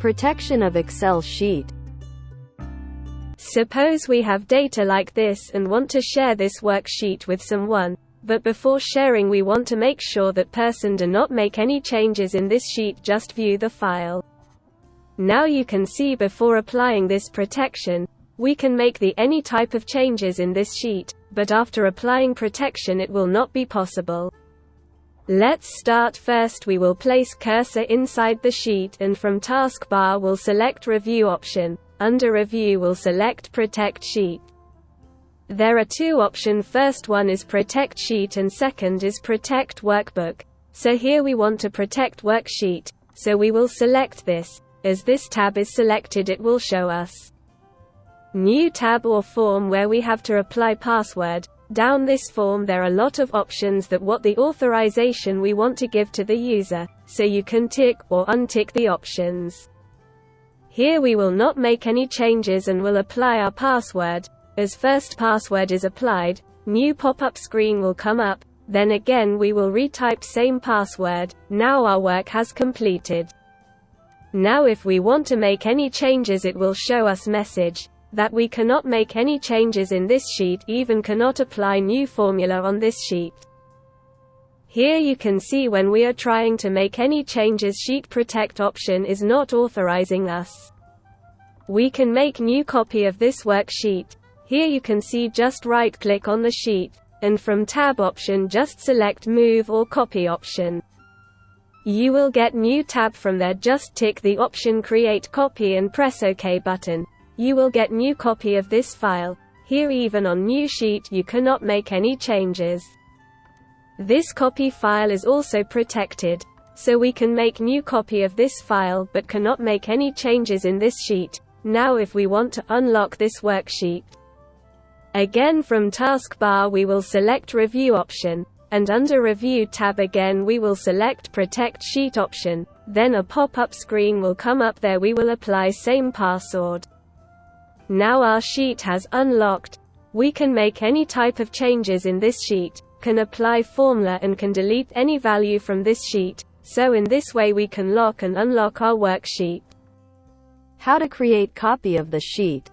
Protection of Excel sheet. Suppose we have data like this and want to share this worksheet with someone, but before sharing we want to make sure that person do not make any changes in this sheet, just view the file. Now you can see before applying this protection, we can make any type of changes in this sheet, but after applying protection it will not be possible. Let's start. First we will place cursor inside the sheet and from taskbar we'll select Review option. Under Review we'll select Protect Sheet. There are two options. First one is Protect Sheet and second is Protect Workbook. So here we want to protect worksheet, so we will select this. As this tab is selected it will show us New tab or form where we have to apply password. Down this form there are a lot of options that what the authorization we want to give to the user, so you can tick or untick the options. Here we will not make any changes and will apply our password. As first password is applied, new pop-up screen will come up, then again we will retype same password. Now our work has completed. Now if we want to make any changes it will show us message that we cannot make any changes in this sheet, even cannot apply new formula on this sheet. Here you can see when we are trying to make any changes sheet protect option is not authorizing us. We can make new copy of this worksheet. Here you can see just right click on the sheet, and from tab option just select move or copy option. You will get new tab from there, just tick the option create copy and press OK button. You will get new copy of this file. Here even on new sheet you cannot make any changes. This copy file is also protected, so we can make new copy of this file but cannot make any changes in this sheet. Now if we want to unlock this worksheet, again from taskbar we will select Review option, and under Review tab again we will select Protect Sheet option, then a pop-up screen will come up. There we will apply same password. Now our sheet has unlocked. We can make any type of changes in this sheet, can apply formula and can delete any value from this sheet, so in this way we can lock and unlock our worksheet. How to create copy of the sheet.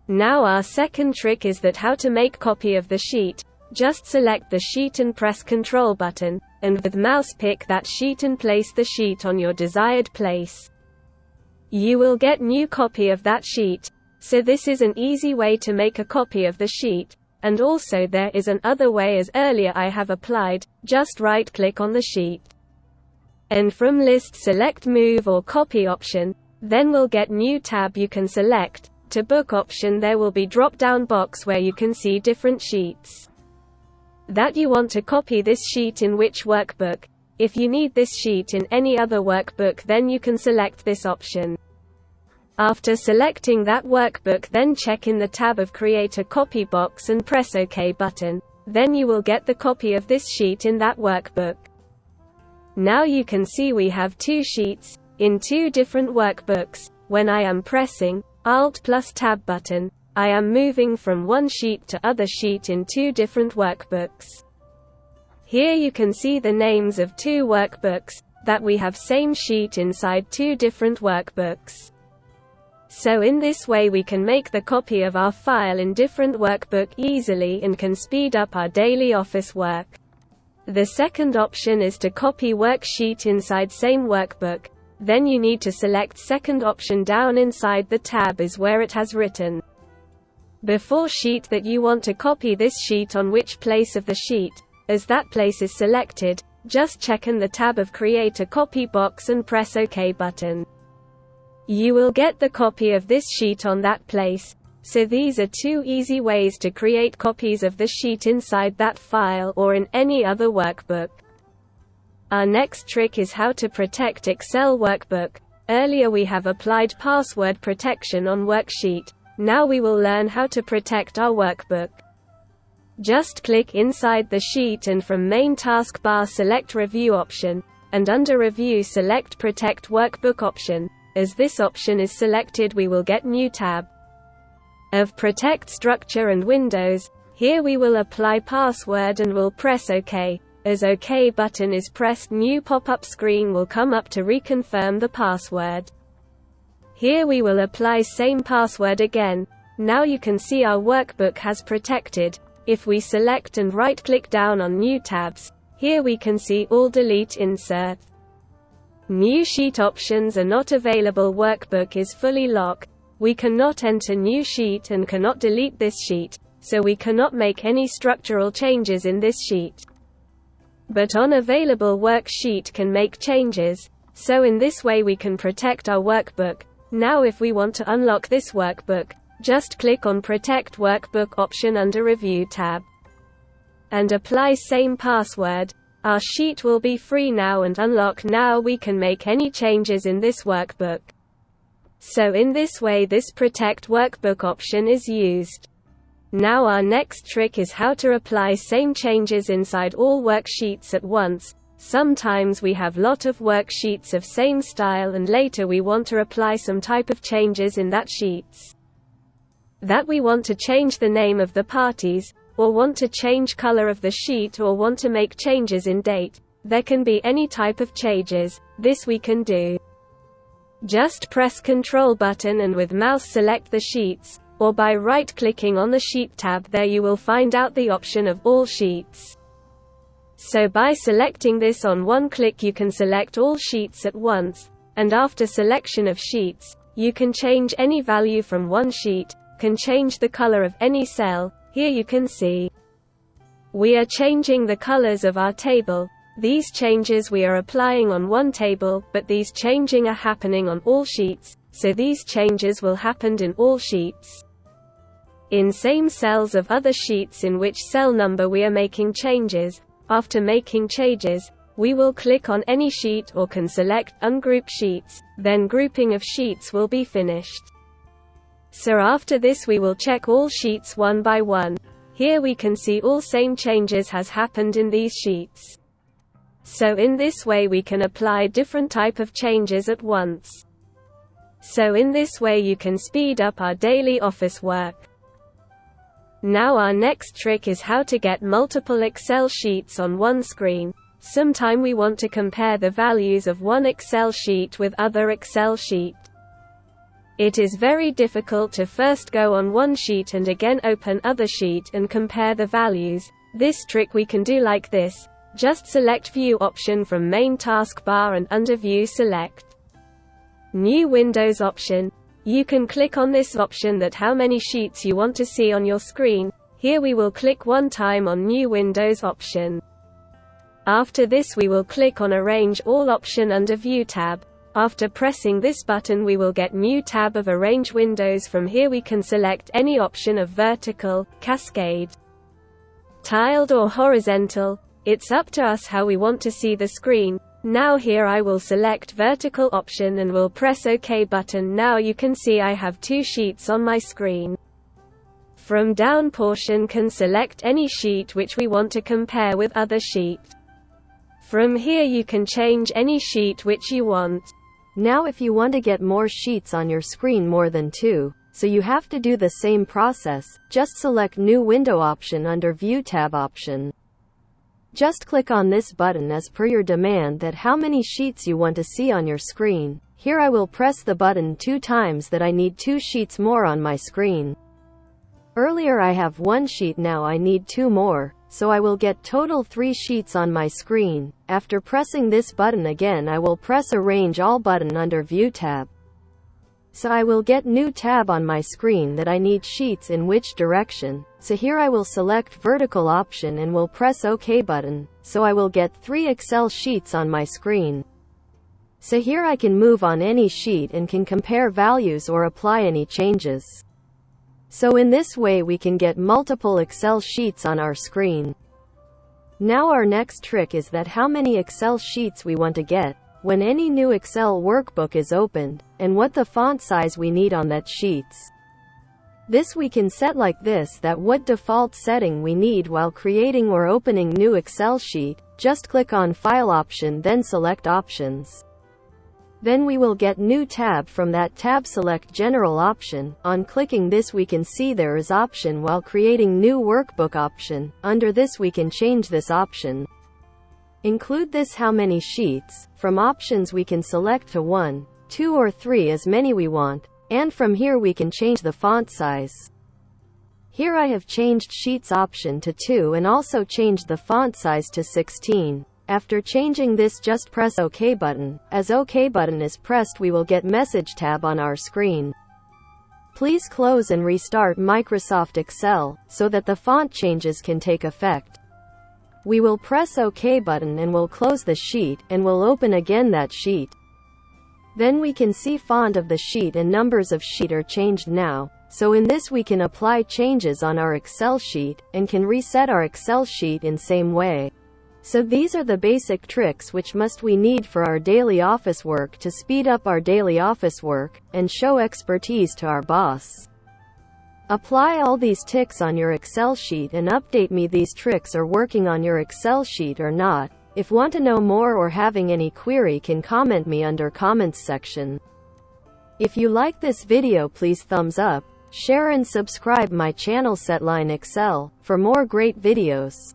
Now our second trick is that how to make copy of the sheet. Just select the sheet and press Ctrl button, and with mouse pick that sheet and place the sheet on your desired place. You will get new copy of that sheet. So this is an easy way to make a copy of the sheet, and also there is an other way as earlier I have applied. Just right click on the sheet, and from list select move or copy option, then we'll get new tab you can select. To book option there will be drop down box where you can see different sheets that you want to copy this sheet in which workbook. If you need this sheet in any other workbook then you can select this option. After selecting that workbook then check in the tab of create a copy box and press OK button. Then you will get the copy of this sheet in that workbook. Now you can see we have two sheets, in two different workbooks. When I am pressing Alt plus Tab button, I am moving from one sheet to other sheet in two different workbooks. Here you can see the names of two workbooks, that we have same sheet inside two different workbooks. So in this way we can make the copy of our file in different workbook easily and can speed up our daily office work. The second option is to copy worksheet inside same workbook. Then you need to select second option. Down inside the tab is where it has written before sheet that you want to copy this sheet on which place of the sheet. As that place is selected, just check in the tab of create a copy box and press OK button. You will get the copy of this sheet on that place. So these are two easy ways to create copies of the sheet inside that file or in any other workbook. Our next trick is how to protect Excel workbook. Earlier we have applied password protection on worksheet. Now we will learn how to protect our workbook. Just click inside the sheet and from main taskbar select Review option, and under Review select Protect Workbook option. As this option is selected we will get new tab of Protect Structure and Windows. Here we will apply password and will press OK. As OK button is pressed, new pop-up screen will come up to reconfirm the password. Here we will apply same password again. Now you can see our workbook has protected. If we select and right-click down on new tabs, here we can see all delete insert. New sheet options are not available. Workbook is fully locked. We cannot enter new sheet and cannot delete this sheet, so we cannot make any structural changes in this sheet. But on available worksheet can make changes, so in this way we can protect our workbook. Now if we want to unlock this workbook, just click on Protect Workbook option under Review tab. And apply same password. Our sheet will be free now and unlock. Now we can make any changes in this workbook. So in this way this Protect Workbook option is used. Now our next trick is how to apply same changes inside all worksheets at once. Sometimes we have lot of worksheets of same style and later we want to apply some type of changes in that sheets. That we want to change the name of the parties, or want to change color of the sheet, or want to make changes in date. There can be any type of changes. This we can do. Just press Control button and with mouse select the sheets, or by right-clicking on the sheet tab there you will find out the option of all sheets. So by selecting this on one click you can select all sheets at once, and after selection of sheets, you can change any value from one sheet, can change the color of any cell. Here you can see we are changing the colors of our table. These changes we are applying on one table, but these changing are happening on all sheets, so these changes will happen in all sheets. In same cells of other sheets in which cell number we are making changes. After making changes, we will click on any sheet or can select Ungroup Sheets, then grouping of sheets will be finished. So after this we will check all sheets one by one. Here we can see all same changes has happened in these sheets. So in this way we can apply different type of changes at once. So in this way you can speed up our daily office work. Now our next trick is how to get multiple Excel sheets on one screen. Sometime we want to compare the values of one Excel sheet with other Excel sheet. It is very difficult to first go on one sheet and again open other sheet and compare the values. This trick we can do like this. Just select View option from main taskbar and under View select New Windows option. You can click on this option that how many sheets you want to see on your screen. Here we will click one time on New Windows option. After this we will click on Arrange All option under View tab. After pressing this button we will get new tab of Arrange Windows. From here we can select any option of vertical, cascade, tiled or horizontal. It's up to us how we want to see the screen. Now here I will select vertical option and will press OK button. Now you can see I have two sheets on my screen. From down portion can select any sheet which we want to compare with other sheet. From here you can change any sheet which you want. Now if you want to get more sheets on your screen, more than two, so you have to do the same process. Just select New Window option under View tab option. Just click on this button as per your demand that how many sheets you want to see on your screen. Here I will press the button 2 times that I need 2 sheets more on my screen. Earlier I have 1 sheet, now I need 2 more, so I will get total 3 sheets on my screen. After pressing this button again I will press Arrange All button under View tab. So I will get new tab on my screen that I need sheets in which direction. So here I will select vertical option and will press OK button. So I will get 3 Excel sheets on my screen. So here I can move on any sheet and can compare values or apply any changes. So in this way we can get multiple Excel sheets on our screen. Now our next trick is that how many Excel sheets we want to get when any new Excel workbook is opened, and what the font size we need on that sheets. This we can set like this, that what default setting we need while creating or opening new Excel sheet. Just click on File option then select Options. Then we will get new tab. From that tab select General option. On clicking this we can see there is option while creating new workbook option. Under this we can change this option. Include this how many sheets. From options we can select to 1, 2 or 3 as many we want, and from here we can change the font size. Here I have changed sheets option to 2 and also changed the font size to 16. After changing this, just press OK button. As OK button is pressed, we will get message tab on our screen. Please close and restart Microsoft Excel so that the font changes can take effect. We will press OK button and will close the sheet, and will open again that sheet. Then we can see font of the sheet and numbers of sheet are changed now. So in this we can apply changes on our Excel sheet, and can reset our Excel sheet in same way. So these are the basic tricks which we need for our daily office work to speed up our daily office work, and show expertise to our boss. Apply all these tips on your Excel sheet and update me these tricks are working on your Excel sheet or not. If want to know more or having any query, can comment me under comments section. If you like this video, please thumbs up, share and subscribe my channel SETLINE Excel for more great videos.